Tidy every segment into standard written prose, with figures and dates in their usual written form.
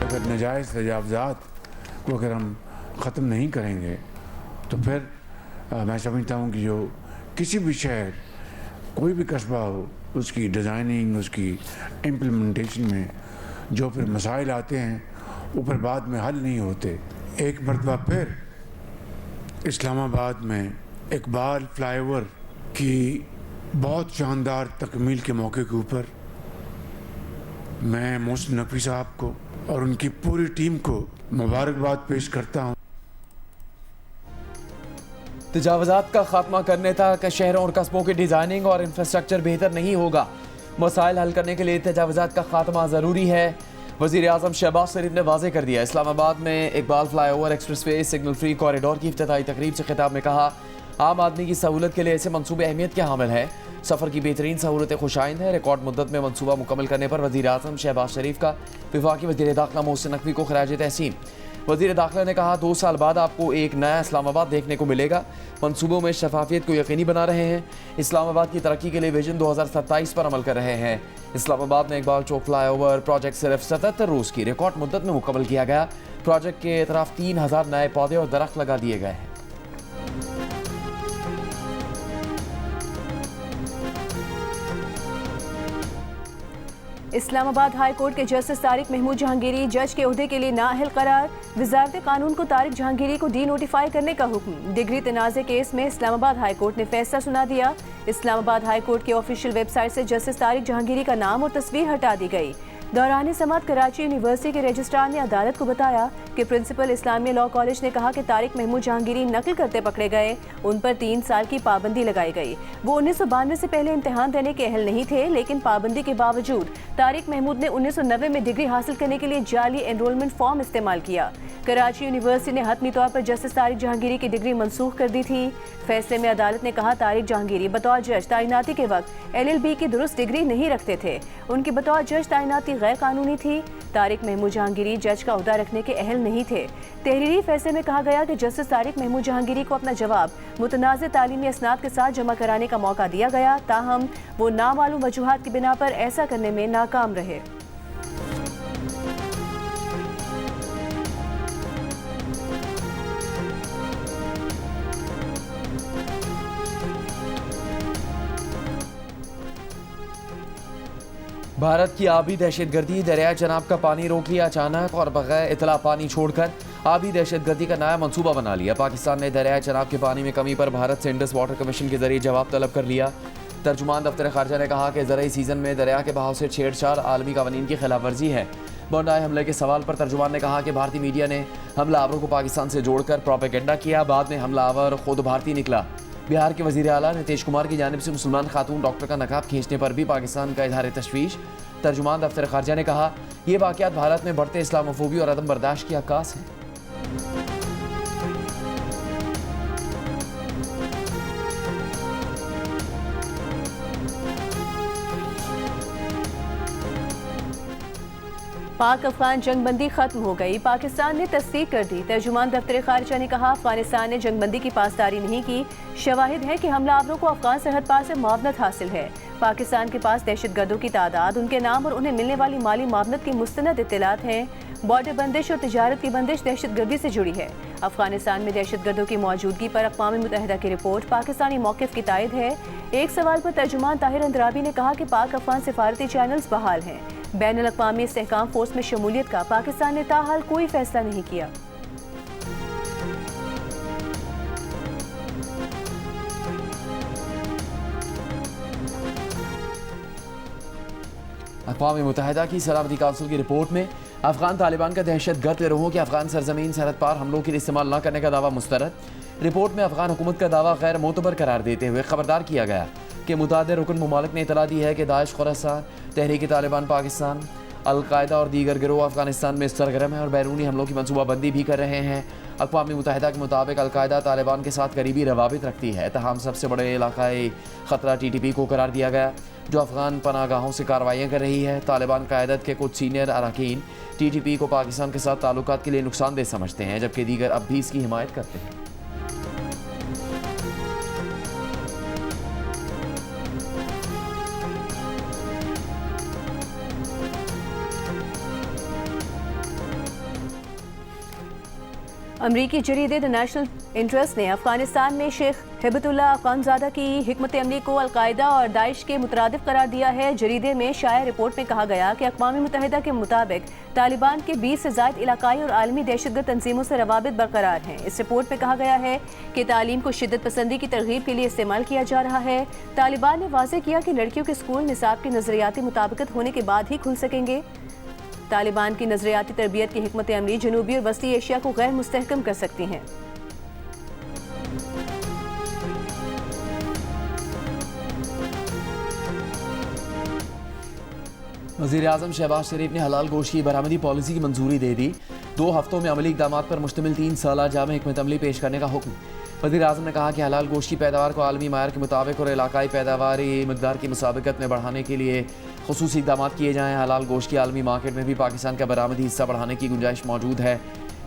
अगर नाजायज़ तजावज़ात को अगर हम ख़त्म नहीं करेंगे तो फिर मैं समझता हूँ कि जो किसी भी शहर कोई भी कस्बा हो उसकी डिज़ाइनिंग उसकी इम्प्लीमेंटेशन में जो फिर मसाइल आते हैं वो फिर बाद में हल नहीं होते। एक मरतबा फिर इस्लामाबाद में इकबाल फ्लाईओवर की बहुत शानदार तकमील के मौके के ऊपर मैं मोहसिन नकवी साहब को और उनकी पूरी टीम को मुबारकबाद पेश करता हूँ। तजावज़ात का खात्मा करने तक शहरों और कस्बों की डिज़ाइनिंग और इंफ्रास्ट्रक्चर बेहतर नहीं होगा। मसाइल हल करने के लिए तजावज़ात का खात्मा ज़रूरी है। वज़ीर आज़म शहबाज शरीफ ने वाज़े कर दिया। इस्लामाबाद में Iqbal flyover expressway signal free corridor की इफ्तिताही तकरीब से खिताब में कहा, आम आदमी की सहूलत के लिए ऐसे मनसूबे अहमियत के हामिल है। सफ़र की बेहतरीन सहूलतें खुशाइंद है। रिकॉर्ड मुद्दत में मनसूबा मुकम्मल करने पर वज़ीर आज़म शहबाज शरीफ का वफाकी वज़ीर दाखिला मोहसिन नकवी को खराज तहसीन। वज़ीर दाखिला ने कहा, 2 साल बाद आपको एक नया इस्लामाबाद देखने को मिलेगा। मनसूबों में शफाफियत को यकीनी बना रहे हैं। इस्लामाबाद की तरक्की के लिए विजन 2027 पर अमल कर रहे हैं। इस्लामाबाद में इकबाल चौक फ्लाईओवर प्रोजेक्ट सिर्फ 77 रोज़ की रिकॉर्ड मुद्दत में मुकम्मल किया गया। प्रोजेक्ट के तरफ 3000 नए पौधे और दरख्त लगा दिए गए हैं। इस्लामाबाद हाई कोर्ट के जस्टिस तारिक महमूद जहांगीरी जज के ओहदे के लिए नाअहल करार। वजारत कानून को तारिक जहांगीरी को डी नोटिफाई करने का हुक्म। डिग्री तनाज़े केस में इस्लामाबाद हाई कोर्ट ने फैसला सुना दिया। इस्लामाबाद हाई कोर्ट की ऑफिशियल वेबसाइट से जस्टिस तारिक जहांगीरी का नाम और तस्वीर हटा दी गई। दौरान समात कराची यूनिवर्सिटी के रजिस्ट्रार ने अदालत को बताया कि प्रिंसिपल इस्लामिया लॉ कॉलेज ने कहा कि तारिक महमूद जहांगीरी नकल करते पकड़े गए। उन पर 3 साल की पाबंदी लगाई गई। वो 1992 से पहले इम्तिहान देने के अहल नहीं थे, लेकिन पाबंदी के बावजूद तारिक महमूद ने 1990 में डिग्री हासिल करने के लिए जाली एनरोलमेंट फॉर्म इस्तेमाल किया। कराची यूनिवर्सिटी ने हतमी तौर पर जस्टिस तारिक जहांगीरी की डिग्री मनसूख कर दी थी। फैसले में अदालत ने कहा, तारिक जहांगीरी बतौर जज तैनाती के वक्त LLB की दुरुस्त डिग्री नहीं रखते थे। उनकी बतौर जज तैनाती गैर कानूनी थी। तारिक महमूद जहांगीरी जज का ओहदा रखने के अहल नहीं थे। तहरीरी फैसले में कहा गया कि जस्टिस तारिक महमूद जहांगीरी को अपना जवाब मुतनाज़ तालीमी असनाद के साथ जमा कराने का मौका दिया गया, ताहम वो नामालूम वजूहात की बिना पर ऐसा करने में नाकाम रहे। भारत की आबी दहशतगर्दी, दरिया चनाब का पानी रोक लिया अचानक और बगैर इतला पानी छोड़कर आबी दहशतगर्दी का नया मंसूबा बना लिया। पाकिस्तान ने दरिया चनाब के पानी में कमी पर भारत से इंडस वाटर कमीशन के जरिए जवाब तलब कर लिया। तर्जुमान दफ्तर खारजा ने कहा कि ज़रई सीज़न में दरिया के बहाव से छेड़छाड़ आलमी कानून की खिलाफ वर्जी है। बोंडाई हमले के सवाल पर तर्जुमान ने कहा कि भारतीय मीडिया ने हमलावरों को पाकिस्तान से जोड़कर प्रोपेगेंडा किया। बाद में हमलावर खुद भारतीय निकला। बिहार के वज़ीर आला नीतीश कुमार की जानिब से मुसलमान खातून डॉक्टर का नकाब खींचने पर भी पाकिस्तान का इजहार तशवीश। तर्जुमान दफ्तर खारजा ने कहा, ये वाक़यात भारत में बढ़ते इस्लामोफोबी और अदम बर्दाश्त की अक्कास है। पाक अफगान जंगबंदी खत्म हो गई, पाकिस्तान ने तस्दीक कर दी। तर्जुमान दफ्तर खारजा ने कहा, अफगानिस्तान ने जंगबंदी की पासदारी नहीं की। शवाहिद है कि हमलावरों को अफगान सरहद पार से मुआवनत हासिल है। पाकिस्तान के पास दहशतगर्दों की तादाद, उनके नाम और उन्हें मिलने वाली माली मुआवनत की मुस्तनद इत्तलात हैं। बॉर्डर बंदिश और तिजारत की बंदिश दहशतगर्दी से जुड़ी है। अफगानिस्तान में दहशतगर्दों की मौजूदगी पर अक़वाम मुत्तहिदा की रिपोर्ट पाकिस्तानी मौक़िफ़ की तायद है। एक सवाल पर तर्जुमान ताहिर अंद्राबी ने कहा कि पाक अफगान सिफारती चैनल्स बहाल हैं। बैनुल अक़वामी इस्तेहकाम फोर्स में शमूलियत का पाकिस्तान ने ताहाल कोई फैसला नहीं किया। अक़वाम मुत्तहिदा की सलामती काउंसिल की रिपोर्ट में अफगान तालिबान का दहशतगर्द गिरोहों के अफगान सरजमीन सरहद पार हमलों के लिए इस्तेमाल न करने का दावा मुस्तरद। रिपोर्ट में अफगान हुकूमत का दावा गैर मोतबर करार देते हुए खबरदार किया गया कि मुतादिर रुकन ममालिक ने इतला दी है कि दाइश खुरासान, तहरीक तालिबान पाकिस्तान, अलकायदा और दीगर गिरोह अफगानिस्तान में सरगर्म है और बैरूनी हमलों की मनसूबाबंदी भी कर रहे हैं। अक़वाम मुत्तहिदा के मुताबिक अलकायदा तालिबान के साथ करीबी रवाबित रखती है। तमाम सबसे बड़े इलाकाई ख़तरा TTP को करार दिया गया, जो अफगान पनागाहों से कार्रवाइयाँ कर रही है। तालिबान क़यादत के कुछ सीनियर अरकान TTP को पाकिस्तान के साथ ताल्लुकात के लिए नुकसानदेह समझते हैं, जबकि दीगर अब भी इसकी हिमायत करते हैं। अमरीकी जरीदे द नेशनल इंटरेस्ट ने अफगानिस्तान में शेख हिबतुल्लाह अखवानजादा की हिकमत अमली को अलकायदा और दाइश के मुतरादिफ करार दिया है। जरीदे में शाया रिपोर्ट में कहा गया कि अक़वाम मुत्तहिदा के मुताबिक तालिबान के 20 से ज़ायद इलाकाई और आलमी दहशतगर्द तंजीमों से रवाबित बरकरार हैं। इस रिपोर्ट में कहा गया है कि तालीम को शिद्दत पसंदी की तरगीब के लिए इस्तेमाल किया जा रहा है। तालिबान ने वाज़ेह किया कि लड़कियों के स्कूल निसाब की नजरियाती मुताबिकत होने के बाद ही खुल सकेंगे। तालिबान की नजरियाती तरबियत की हिकमत अमली जनूबी और वस्ती एशिया को गैर मुस्तहकम कर सकती हैं। वज़ीर-ए-आज़म शहबाज शरीफ ने हलाल गोश्त की बरामदी पॉलिसी की मंजूरी दे दी। 2 हफ्तों में अमली इक़दाम पर मुश्तमिल 3 साला जामे हिकमत अमली पेश करने का हुक्म। वज़ीर-ए-आज़म ने कहा कि हलाल गोश्त की पैदावार को आलमी मायार के मुताबिक और इलाकाई पैदावारी मकदार की मुसाबिकत में बढ़ाने के लिए खुसूसी इक़दाम किए जाएँ। हलाल गोश्त की आलमी मार्केट में भी पाकिस्तान का बरामदी हिस्सा बढ़ाने की गुंजाइश मौजूद है।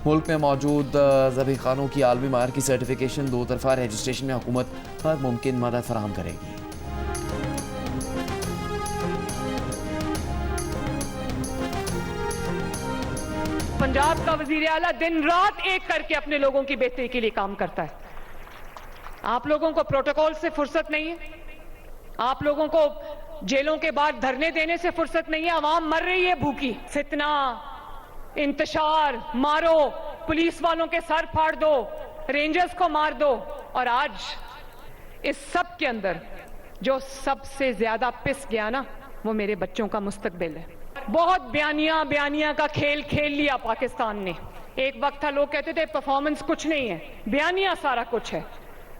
मुल्क में मौजूद ज़बीखानों की आलमी मायार की सर्टिफिकेशन 2 तरफ़ा रजिस्ट्रेशन में हुकूमत हर मुमकिन मदद फराहम करेगी। पंजाब का वजीर आला दिन रात एक करके अपने लोगों की बेहतरी के लिए काम करता है। आप लोगों को प्रोटोकॉल से फुर्सत नहीं है, आप लोगों को जेलों के बाहर धरने देने से फुर्सत नहीं है। आवाम मर रही है भूखी। फितना, इंतशार, मारो, पुलिस वालों के सर फाड़ दो, रेंजर्स को मार दो। और आज इस सब के अंदर जो सबसे ज्यादा पिस गया ना, वो मेरे बच्चों का मुस्तकबिल है। बहुत बयानिया का खेल खेल लिया पाकिस्तान ने। एक वक्त था लोग कहते थे परफॉर्मेंस कुछ नहीं है, बयानिया सारा कुछ है।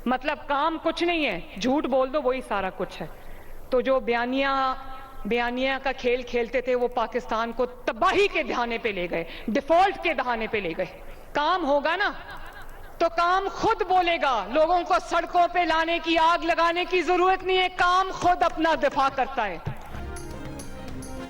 मतलब काम कुछ नहीं है, झूठ बोल दो वही सारा कुछ है। तो जो बयानिया का खेल खेलते थे वो पाकिस्तान को तबाही के दहाने पे ले गए, डिफॉल्ट के दहाने पे ले गए। काम होगा ना तो काम खुद बोलेगा। लोगों को सड़कों पे लाने की, आग लगाने की जरूरत नहीं है, काम खुद अपना दिफा करता है।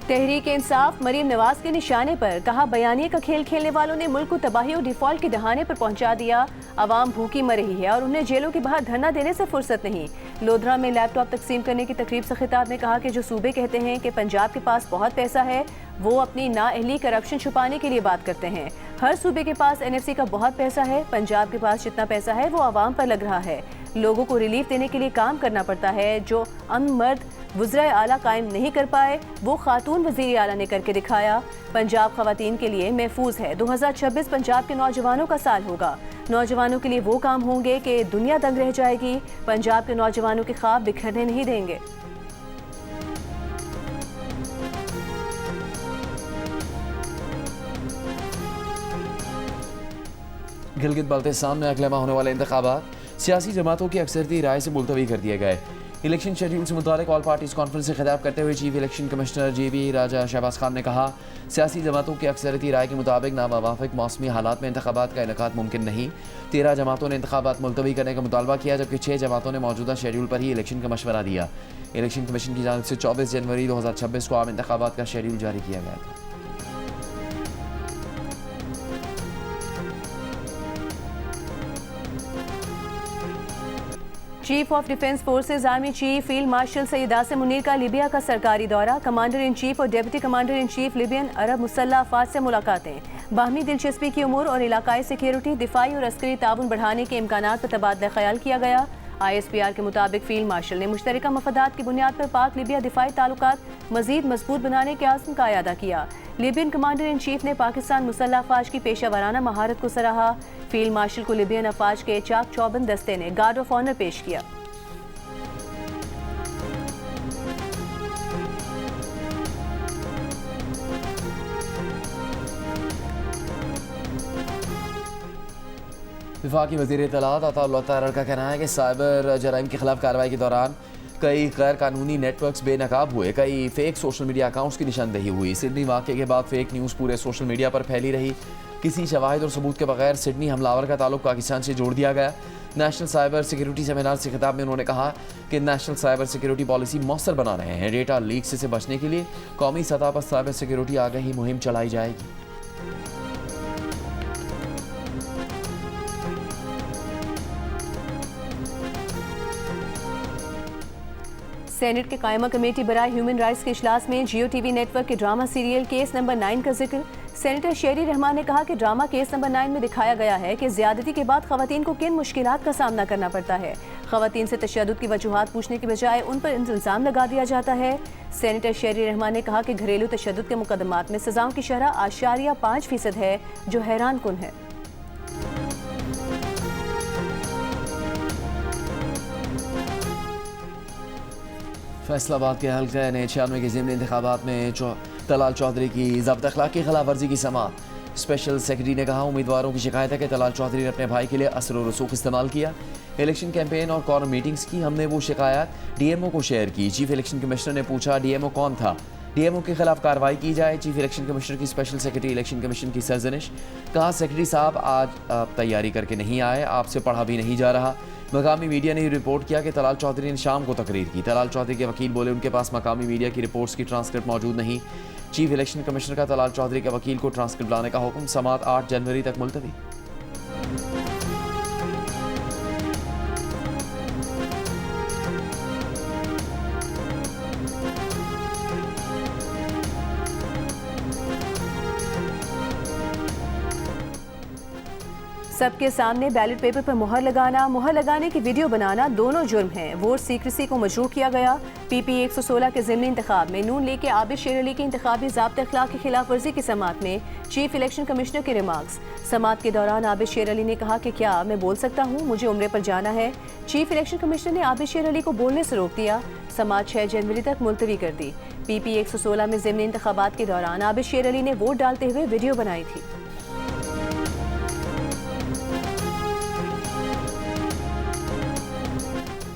तहरीक इंसाफ मरीम नवाज के निशाने पर कहा, बयानिए का खेल खेलने वालों ने मुल्क को तबाही और डिफॉल्ट के दहाने पर पहुंचा दिया। आवाम भूखी मर रही है और उन्हें जेलों के बाहर धरना देने से फुर्सत नहीं। लोधरा में लैपटॉप तकसीम करने की तकरीब से खिताब में कहा कि जो सूबे कहते हैं कि पंजाब के पास बहुत पैसा है, वो अपनी नाअहली करप्शन छुपाने के लिए बात करते हैं। हर सूबे के पास NFC का बहुत पैसा है। पंजाब के पास जितना पैसा है वो आवाम पर लग रहा है। लोगों को रिलीफ देने के लिए काम करना पड़ता है। जो मर्द वज़ीर आला कायम नहीं कर पाए, वो खातून वज़ीर आला ने करके दिखाया। पंजाब ख़वातीन के लिए महफूज है। 2026 पंजाब के नौजवानों का साल होगा। नौजवानों के लिए वो काम होंगे कि दुनिया दंग रह जाएगी। पंजाब के नौजवानों के ख्वाब बिखरने नहीं देंगे। गिलगित बाल्टिस्तान में अगले माह होने वाले इंतखाबात सियासी जमातों की अक्सरियती राय से मुलतवी कर दिए गए। इलेक्शन शेड्यूल से मुतालिक ऑल पार्टीज कॉन्फ्रेंस से खिताब करते हुए चीफ इलेक्शन कमिश्नर GB राजा शहबाज खान ने कहा, सियासी जमातों की अक्सरियती राय के मुताबिक नामुवाफिक मौसमी हालात में इंतखाबात का इनेकाद मुमकिन नहीं। 13 जमातों ने इंतखाबात मुलतवी करने का मुतालबा किया, जबकि 6 जमातों ने मौजूदा शेड्यूल पर ही इलेक्शन का मशवरा दिया। इलेक्शन कमीशन की जानिब से 24 जनवरी 2026 को आम इंतखाबात का शेड्यूल जारी किया गया था। Chief of defence forces army chief field marshal Syed Asim Munir का लीबिया का सरकारी दौरा। कमांडर इन चीफ और deputy commander in chief Libyan अरब मुसल्लह अफवाज से मुलाकातें। बाहमी दिलचस्पी की उमूर और इलाकाई सिक्योरिटी, दिफाई और अस्करी ताउन बढ़ाने के इम्कानात पर तबादला ख्याल किया गया। ISPR के मुताबिक फील्ड मार्शल ने मुश्तरका मफादात की बुनियाद पर पाक लिबिया दिफाई ताल्लुकात मजीद मजबूत बनाने के आज़म का अयादा किया। लिबियन कमांडर इन चीफ ने पाकिस्तान मुसल्लह अफवाज की पेशा वाराना महारत को सराहा। फील्ड मार्शल को लिबियन अफवाज के चाक चौबंद दस्ते ने गार्ड ऑफ ऑनर पेश किया। वफाकी वज़ीर इत्तलात अताउल्लाह तारड़ का कहना है कि साइबर जराइम के खिलाफ कार्रवाई के दौरान कई गैर कानूनी नेटवर्क्स बेनकाब हुए, कई फेक सोशल मीडिया अकाउंट्स की निशानदेही हुई। सिडनी वाक़े के बाद फेक न्यूज़ पूरे सोशल मीडिया पर फैली रही। किसी शवाहिद और सबूत के बगैर सिडनी हमलावर का ताल्लुक पाकिस्तान से जोड़ दिया गया। नेशनल साइबर सिक्योरिटी सेमिनार से खिताब में उन्होंने कहा कि नेशनल साइबर सिक्योरिटी पॉलिसी मौसर बना रहे हैं। डेटा लीक से बचने के लिए कौमी सतह पर साइबर सिक्योरिटी आगाही मुहिम चलाई जाएगी। सेनेट के कायमा कमेटी बराए ह्यूमन राइट्स के इजलास में जियो टीवी नेटवर्क के ड्रामा सीरियल केस नंबर 9 का जिक्र। सेनेटर शेरी रहमान ने कहा कि ड्रामा केस नंबर 9 में दिखाया गया है कि ज्यादती के बाद खवातीन को किन मुश्किलात का सामना करना पड़ता है। खवातीन से तशद्दुद की वजूहात पूछने की बजाय उन पर इल्जाम लगा दिया जाता है। सेनेटर शेरी रहमान ने कहा कि घरेलू तशद्दुद के मुकदमात में सजाओं की शरह 8.5% है, जो हैरान कुन है। फैसलाबाद के हल्का ने के ज़िमनी इंतखाबात में तलाल चौधरी की ज़ब्त अखलाक की खिलाफ वर्जी की समाअत। स्पेशल सेक्रेटरी ने कहा उम्मीदवारों की शिकायत है कि तलाल चौधरी ने अपने भाई के लिए असर और रसूख इस्तेमाल किया। इलेक्शन कैंपेन और कॉर्नर मीटिंग्स की हमने वो शिकायत डीएमओ को शेयर की। चीफ इलेक्शन कमिश्नर ने पूछा डीएमओ कौन था, डीएमओ के खिलाफ कार्रवाई की जाए। चीफ इलेक्शन कमिश्नर की स्पेशल सेक्रेटरी इलेक्शन कमीशन की सरजनिश। कहा सेक्रेटरी साहब आज तैयारी करके नहीं आए, आपसे पढ़ा भी नहीं जा रहा। मकामी मीडिया ने रिपोर्ट किया कि तलाल चौधरी ने शाम को तकरीर की। तलाल चौधरी के वकील बोले उनके पास मकामी मीडिया की रिपोर्ट्स की ट्रांसक्रिप्ट मौजूद नहीं। चीफ इलेक्शन कमिश्नर का तलाल चौधरी के वकील को ट्रांसक्रिप्ट लाने का हुक्म। समाअत 8 जनवरी तक मुलतवी। सबके सामने बैलेट पेपर पर मुहर लगाने की वीडियो बनाना दोनों जुर्म हैं। वोट सीक्रेसी को मजरूह किया गया। पीपी 116 के ज़िमनी इंतखाब में नून लीग के आबिद शेर अली की इंतखाबी ज़ाब्ते अखलाक की खिलाफ वर्जी की समाअत में चीफ इलेक्शन कमिश्नर के रिमार्क्स। समाअत के दौरान आबिद शेर अली ने कहा कि क्या मैं बोल सकता हूँ, मुझे उम्रे पर जाना है। चीफ इलेक्शन कमिश्नर ने आबिद शेर अली को बोलने से रोक दिया। समाअत 6 जनवरी तक मुलतवी कर दी। पीपी 116 में ज़िमनी इंतखाबात के दौरान आबिद शेर अली ने वोट डालते हुए वीडियो बनाई थी।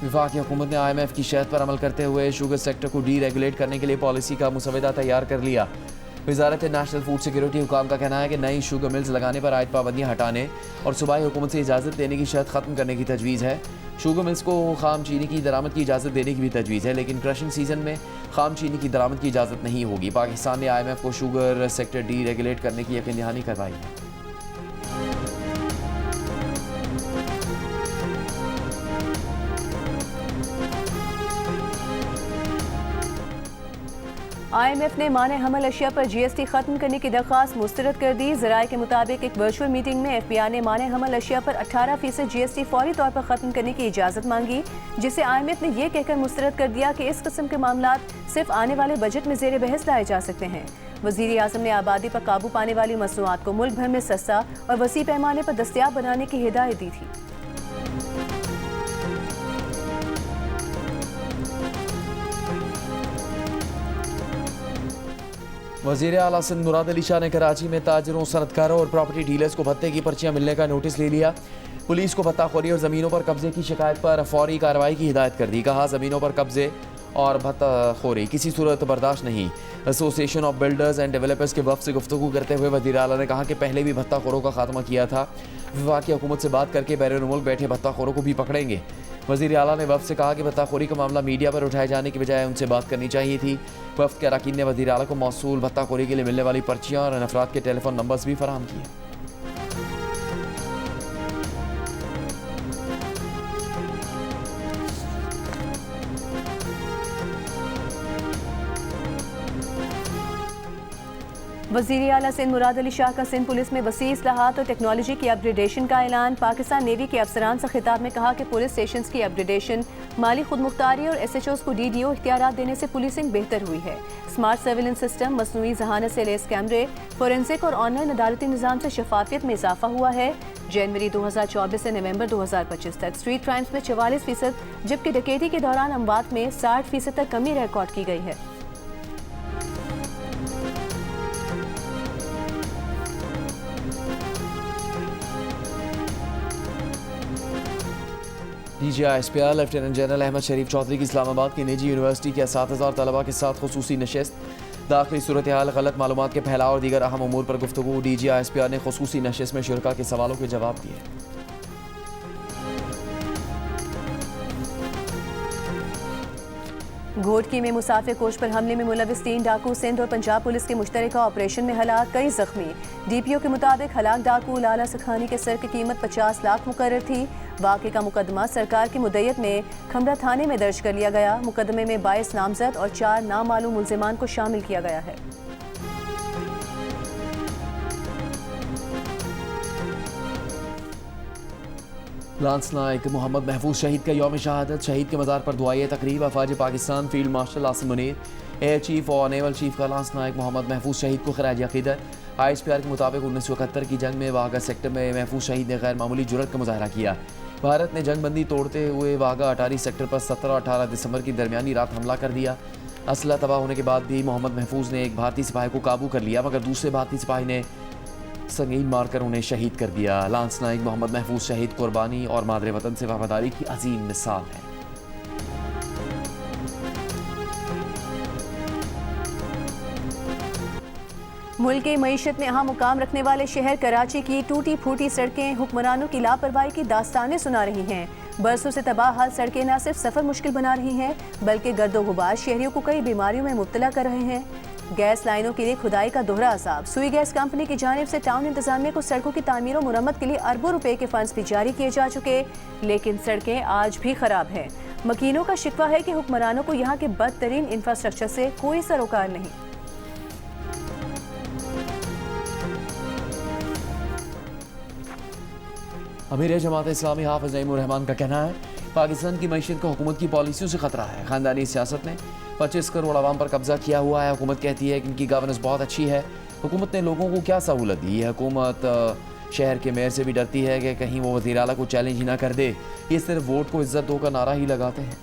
वफाकी हुकूमत ने IMF की शहद पर अमल करते हुए शुगर सेक्टर को डी रेगुलेट करने के लिए पॉलिसी का मुसवदा तैयार कर लिया। वजारत नेशनल फूड सिक्योरिटी हुकाम का कहना है कि नई शुगर मिल्स लगाने पर आयद पाबंदियाँ हटाने और सूबाई हुकूमत से इजाज़त देने की शर्त ख़त्म करने की तजवीज़ है। शुगर मिल्स को खाम चीनी की दरामद की इजाज़त देने की भी तजवीज़ है, लेकिन क्रशिंग सीजन में खाम चीनी की दरामद की इजाज़त नहीं होगी। पाकिस्तान ने IMF को शुगर सेक्टर डी रेगुलेट करने की यकीन दहानी करवाई है। IMF ने माने हमल अशिया पर GST खत्म करने की दरख्वास्त मुस्तरद कर दी। ज़राए के मुताबिक एक वर्चुअल मीटिंग में FBI ने माने हमल अशिया पर 18% GST फौरी तौर पर खत्म करने की इजाज़त मांगी, जिसे IMF ने यह कहकर मुस्तरद कर दिया कि इस किस्म के मामलात सिर्फ आने वाले बजट में ज़ेर बहस लाए जा सकते हैं। वज़ीर आज़म ने आबादी पर काबू पाने वाली मसनूआत को मुल्क भर में सस्ता और वसी पैमाने पर दस्तयाब बनाने की हिदायत दी थी। वज़ीर आला सिंध मुराद अली शाह ने कराची में ताजरों, सनतकारों और प्रॉपर्टी डीलर्स को भत्ते की पर्चियां मिलने का नोटिस ले लिया। पुलिस को भत्ताखोरी और ज़मीनों पर कब्जे की शिकायत पर फौरी कार्रवाई की हिदायत कर दी। कहा ज़मीनों पर कब्जे और भत्ताखोरी किसी सूरत बर्दाश्त नहीं। Association of builders and developers के वफ़द से गुफ्तगू करते हुए वज़ीर आला ने कहा कि पहले भी भत्ताखोरों का खात्मा किया था। वफाकी हुकूमत से बात करके बैरून मुल्क बैठे भत्ताखोरों को भी पकड़ेंगे। वज़ीर आला ने वफ़द से कहा कि भत्ताखोरी का मामला मीडिया पर उठाए जाने की बजाय उनसे बात करनी चाहिए थी। वफ़द के अरकान ने वज़ीर आला को मौसूल भत्ताखोरी के लिए मिलने वाली पर्चियाँ और अफराद के टेलीफोन नंबर्स भी फराहम किए। वज़ीर आला सिंध मुराद अली शाह का सिंध पुलिस में वसी इस्लाहात और टेक्नोलॉजी की अपग्रेडेशन का ऐलान। पाकिस्तान नेवी के अफसरान से खिताब में कहा कि पुलिस स्टेशन की अपग्रेडेशन, माली खुदमुख्तारी और SHOs को DDO इख्तियारात देने से पुलिसिंग बेहतर हुई है। स्मार्ट सर्विलेंस सिस्टम, मसनूई जहानत से लेस कैमरे, फोरेंसिक और ऑनलाइन अदालती निज़ाम से शफाफियत में इजाफा हुआ है। जनवरी 2024 से नवंबर 2025 तक स्ट्रीट क्राइम्स में 44%, जबकि डकैती के दौरान अमवात में 60% तक कमी रिकॉर्ड की गई है। DGI-SPR लेफ्टिनेंट जनरल अहमद शरीफ चौधरी की इस्लामाबाद की निजी यूनिवर्सिटी के 7,000 तलबा के साथ खुसूसी नशिस्त। दाखिली सूरत हाल, गलत मालूमात के फैलाव और दीगर अहम उमूर पर गुफ्तगू। DGI-SPR ने खुसूसी नशिस्त में शुरका के सवालों के जवाब दिए। घोटकी में मुसाफिर कोच पर हमले में मुलविस 3 डाकू सिंध और पंजाब पुलिस के मुश्तरका ऑपरेशन में हलाक, कई जख्मी। डीपीओ के मुताबिक हलाक डाकू लाला सखानी के सर की कीमत 50 लाख मुकर्रर थी। वाक़े का मुकदमा सरकार की मुद्दत में खमरा थाने में दर्ज कर लिया गया। मुकदमे में 22 नामजद और 4 नामालूम मुल्जिमान को शामिल किया गया है। लांस नायक मोहम्मद महफूज शहीद का यौम शहादत, शहीद के मज़ार पर दुआए तकरीब। अफवाज Pakistan field marshal Asim Munir, air chief और नेवल चीफ का लांस नायक मोहम्मद महफूज शहीद को खराज अकीदत। ISPR के मुताबिक 1971 की जंग में वाघा सेक्टर में महफूज शहीद ने गैर मामूली जुर्रत का मुजाहरा किया। भारत ने जंगबंदी तोड़ते हुए वाघा अटारी सेक्टर पर 17 और 18 दिसंबर की दरमियानी रात हमला कर दिया। असला तबाह होने के बाद भी मोहम्मद महफूज ने एक भारतीय सिपाही को काबू कर लिया, मगर दूसरे भारतीय सिपाही ने संगीन मारकर उन्हें शहीद कर दिया। लांस नायक मोहम्मद महफूज शहीद कुर्बानी और मादरे वतन से वफादारी की अजीम मिसाल है। मुल्क की मईशत में अहम मुकाम रखने वाले शहर कराची की टूटी फूटी सड़कें हुक्मरानों की लापरवाही की दास्तानें सुना रही हैं। बरसों से तबाह हाल सड़कें न सिर्फ सफ़र मुश्किल बना रही हैं, बल्कि गर्दो गुबार शहरियों को कई बीमारियों में मुब्तला कर रहे हैं। गैस लाइनों के लिए खुदाई का दोहरा असाब। सुई गैस कंपनी की जानिब से टाउन इंतजामिया को सड़कों की तामीर और मुरम्मत के लिए अरबों रुपए के फंड्स भी जारी किए जा चुके, लेकिन सड़कें आज भी खराब हैं। मकीनों का शिकवा है कि हुक्मरानों को यहाँ के बदतरीन इंफ्रास्ट्रक्चर से कोई सरोकार नहीं। अमीर जमात इस्लामी हाफिज नईमुर रहमान का कहना है, पाकिस्तान की मईशत को हुकूमत की पॉलिसियों से खतरा है। ख़ानदानी सियासत ने 25 करोड़ आवाम पर कब्जा किया हुआ है। हुकूमत कहती है कि इनकी गवर्नेंस बहुत अच्छी है। हुकूमत ने लोगों को क्या सहूलत दी है? हुकूमत शहर के मेयर से भी डरती है कि कहीं वो वज़ीर आला को चैलेंज ही ना कर दे। ये सिर्फ वोट को इज्जत दो का नारा ही लगाते हैं।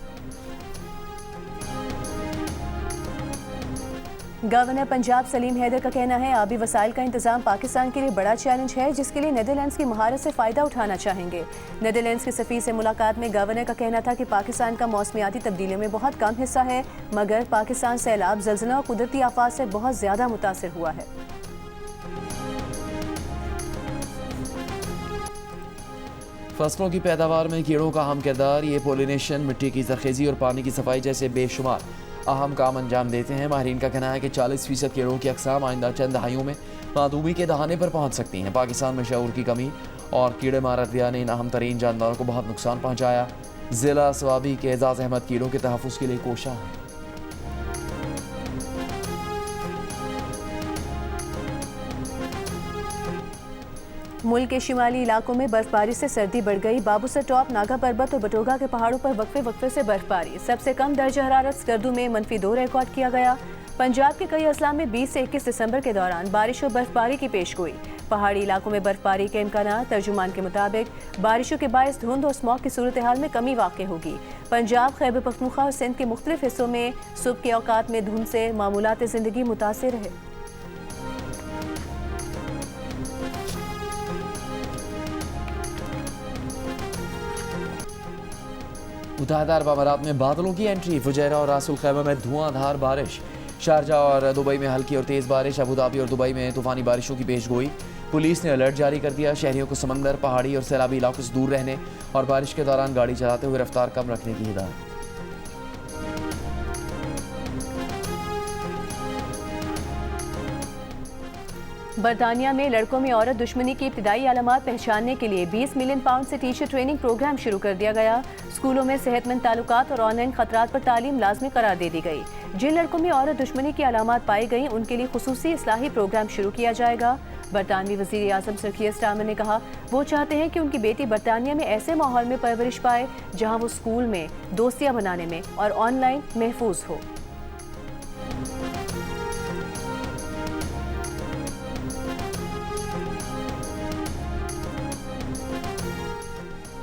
गवर्नर पंजाब सलीम हैदर का कहना है, आबी वसाइल का इंतजाम पाकिस्तान के लिए बड़ा चैलेंज है, जिसके लिए नीदरलैंड्स की महारत से फ़ायदा उठाना चाहेंगे। नीदरलैंड्स के सफ़ीर से मुलाकात में गवर्नर का कहना था कि पाकिस्तान का मौसमियाती तब्दीलियों में बहुत कम हिस्सा है, मगर पाकिस्तान सैलाब, ज़लज़ला और कुदरती आफात से बहुत ज़्यादा मुतासिर हुआ है। फसलों की पैदावार में कीड़ों का अहम किरदार। ये पोलिनेशन, मिट्टी की ज़रख़ेज़ी और पानी की सफाई जैसे बेशुमार अहम काम अंजाम देते हैं। माहिरीन का कहना है कि 40% कीड़ों की अक़साम आइंदा चंद दहाइयों में मादूमी के दहाने पर पहुँच सकती हैं। पाकिस्तान में शऊर की कमी और कीड़े मार अदविया ने इन अहम तरीन जानदारों को बहुत नुकसान पहुँचाया। ज़िला स्वाबी के एजाज़ अहमद कीड़ों के तहफ़्फ़ुज़ के लिए कोशा है। मुल्क के शिमाली इलाकों में बर्फबारी से सर्दी बढ़ गई। बाबूसर टॉप, नागा पर्वत और बटोगा के पहाड़ों पर वक्फे वक्फे से बर्फबारी। सबसे कम दर्जा हरारत स्कर्दू में -2 रिकॉर्ड किया गया। पंजाब के कई अजला में 20 से 21 दिसंबर के दौरान बारिश और बर्फबारी की पेशगोई। पहाड़ी इलाकों में बर्फबारी के इम्कानात। तर्जुमान के मुताबिक बारिशों के बायस धुंध और स्मॉग की सूरत हाल में कमी वाक़ होगी। पंजाब, खैबर पख्तूनख्वा और सिंध के मुख्तलिफ हिस्सों में सुबह के औकात में धुंध से मामूलात ज़िंदगी मुतासिर रहे। मुत्तहिदा अरब अमारात में बादलों की एंट्री। फुजैरा और रासुल खैमा में धुआंधार बारिश। शारजा और दुबई में हल्की और तेज़ बारिश। अबू धाबी और दुबई में तूफ़ानी बारिशों की पेशगोई। पुलिस ने अलर्ट जारी कर दिया। शहरियों को समंदर, पहाड़ी और सैलाबी इलाकों से दूर रहने और बारिश के दौरान गाड़ी चलाते हुए रफ्तार कम रखने की हिदायत। बरतानिया में लड़कों में औरत दुश्मनी की इब्तिदाई अलामात पहचानने के लिए 20 मिलियन पाउंड से टीचर ट्रेनिंग प्रोग्राम शुरू कर दिया गया। स्कूलों में सेहतमंद ताल्लुकात और ऑनलाइन खतरात पर तालीम लाजमी करार दे दी गई। जिन लड़कों में औरत दुश्मनी की अलामात पाई गई, उनके लिए खुसूसी इस्लाही प्रोग्राम शुरू किया जाएगा। बरतानवी वज़ीर आज़म सर कीर स्टारमर ने कहा, वो चाहते हैं कि उनकी बेटी बरतानिया में ऐसे माहौल में परवरिश पाए जहाँ वो स्कूल में दोस्तियाँ बनाने में और ऑनलाइन महफूज हो।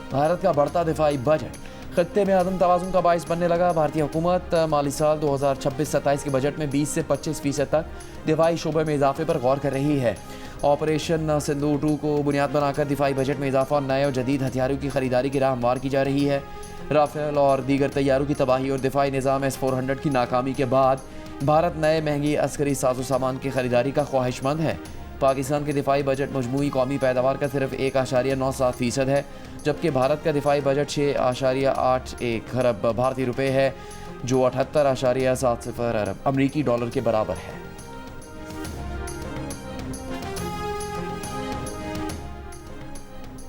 भारत का बढ़ता दिफाई बजट खत्ते में अदम तवाज़ुन का बाइस बनने लगा। भारतीय हुकूमत माली साल 2026-27 के बजट में 20 से 25% तक दिफाई शोबे में इजाफे पर गौर कर रही है। ऑपरेशन सिंदूर 2 को बुनियाद बनाकर दिफाई बजट में इजाफा और नए और जदीद हथियारों की खरीदारी की राह हमवार की जा रही है। राफेल और दीगर तैयारों की तबाही और दिफाई निज़ाम S-400 की नाकामी के बाद भारत नए महंगी अस्करी साजो सामान की खरीदारी का ख्वाहिशमंद है। पाकिस्तान के दिफाई बजट मजमूई कौमी पैदावार का सिर्फ 1.97% है, जबकि भारत का दिफाई बजट 6.81 खरब भारतीय रुपए है, जो 78.70 अरब अमरीकी डॉलर के बराबर है।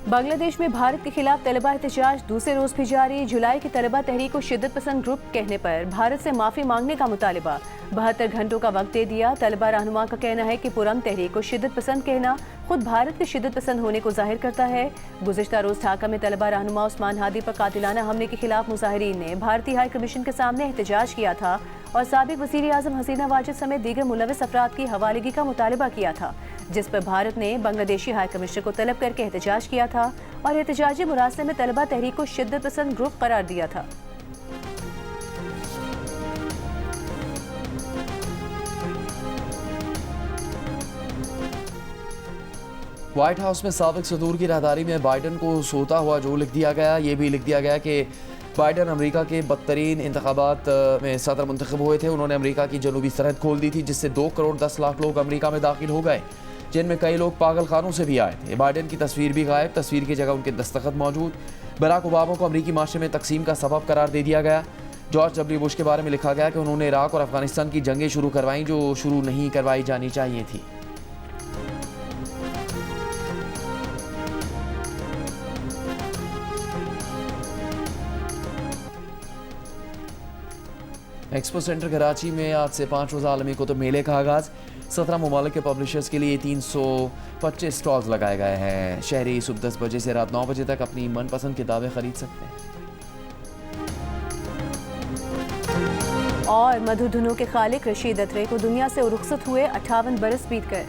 बांग्लादेश में भारत के खिलाफ तलबा एहतजाज दूसरे रोज भी जारी। जुलाई की तलबा तहरीक को शिद्दत पसंद ग्रुप कहने पर भारत से माफी मांगने का मुतालिबा। 72 घंटों का वक्त दे दिया। तलबा रहनुमा का कहना है कि पुरम तहरीक को शिद्दत पसंद कहना खुद भारत के शिद्दत पसंद होने को जाहिर करता है। गुज़िश्ता रोज ढाका में तलबा रहनुमा उस्मान हादी पर कातिलाना हमले के खिलाफ मुजाहिरीन ने भारतीय हाई कमीशन के सामने एहतजाज किया था और साबिक वज़ीर आज़म हसीना वाजिद समेत दीगर मुलविस अफराद की हवालगी का मुतालिबा किया था, जिस पर भारत ने बांग्लादेशी हाई कमिश्नर को तलब करके एहतजाज किया था और एहतजाजी मुरासले में तलबा तहरीक को शिद्दत पसंद ग्रुप करार दिया था। व्हाइट हाउस में साबिक सदूर की राहदारी में बाइडन को सोता हुआ जो लिख दिया गया, ये भी लिख दिया गया कि बाइडन अमेरिका के बदतरीन इंतखाबात में सदर मुंतखब हुए थे। उन्होंने अमेरिका की जनूबी सरहद खोल दी थी, जिससे 2 करोड़ 10 लाख लोग अमेरिका में दाखिल हो गए, जिनमें कई लोग पागल खानों से भी आए थे। बाइडन की तस्वीर भी गायब, तस्वीर की जगह उनके दस्तखत मौजूद। बराक ओबामा को अमेरिकी माशरे में तकसीम का सबब करार दे दिया गया। जॉर्ज डब्ल्यू बुश के बारे में लिखा गया कि उन्होंने इराक और अफगानिस्तान की जंगें शुरू करवाई जो शुरू नहीं करवाई जानी चाहिए थी। एक्सपो सेंटर कराची में आज से 5 रोज़ा आलमी कुतुब मेले का आगाज़। 17 ममालिक के पब्लिशर्स के लिए 325 स्टॉल्स लगाए गए हैं। शहरी सुबह 10 बजे से रात 9 बजे तक अपनी मनपसंद किताबें खरीद सकते हैं। और मधुर धुनों के खालिक रशीद अत्रे को दुनिया से रुखसत हुए 58 बरस बीत गए।